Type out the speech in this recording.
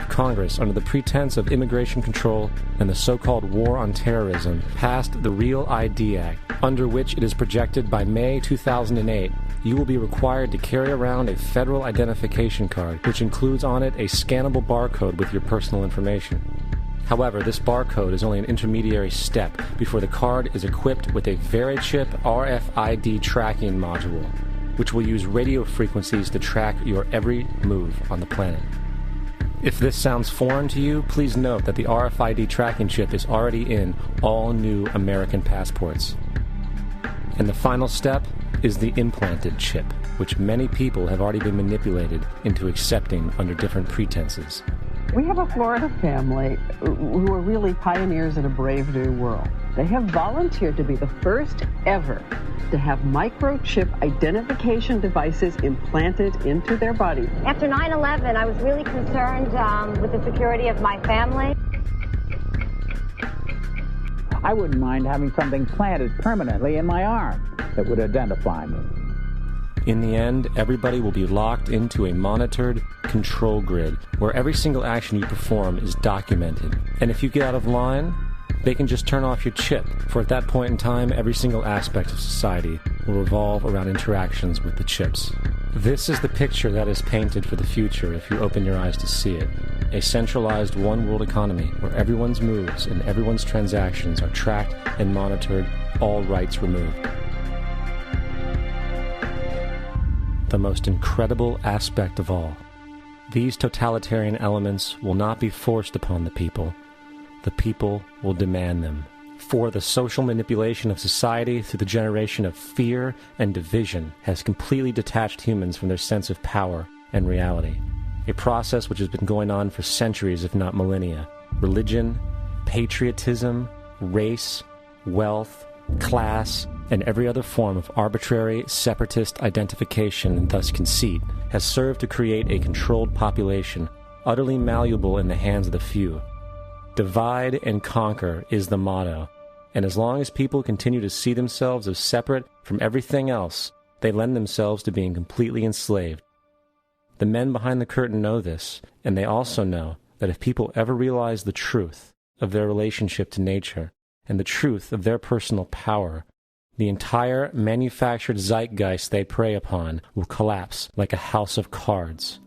Congress, under the pretense of immigration control and the so-called War on Terrorism, passed the Real ID Act, under which it is projected by May 2008 you will be required to carry around a federal identification card, which includes on it a scannable barcode with your personal information. However, this barcode is only an intermediary step before the card is equipped with a VeriChip RFID tracking module, which will use radio frequencies to track your every move on the planet. If this sounds foreign to you, please note that the RFID tracking chip is already in all new American passports. And the final step is the implanted chip, which many people have already been manipulated into accepting under different pretenses. We have a Florida family who are really pioneers in a brave new world. They have volunteered to be the first ever to have microchip identification devices implanted into their body. After 9/11, I was really concerned with the security of my family. I wouldn't mind having something planted permanently in my arm that would identify me. In the end, everybody will be locked into a monitored control grid where every single action you perform is documented. And if you get out of line, they can just turn off your chip, for at that point in time, every single aspect of society will revolve around interactions with the chips. This is the picture that is painted for the future if you open your eyes to see it. A centralized one-world economy where everyone's moves and everyone's transactions are tracked and monitored, all rights removed. The most incredible aspect of all, these totalitarian elements will not be forced upon the people. The people will demand them. For the social manipulation of society through the generation of fear and division has completely detached humans from their sense of power and reality. A process which has been going on for centuries, if not millennia. Religion, patriotism, race, wealth, class, and every other form of arbitrary, separatist identification and thus conceit has served to create a controlled population, utterly malleable in the hands of the few. Divide and conquer is the motto, and as long as people continue to see themselves as separate from everything else, they lend themselves to being completely enslaved. The men behind the curtain know this, and they also know that if people ever realize the truth of their relationship to nature and the truth of their personal power, the entire manufactured zeitgeist they prey upon will collapse like a house of cards.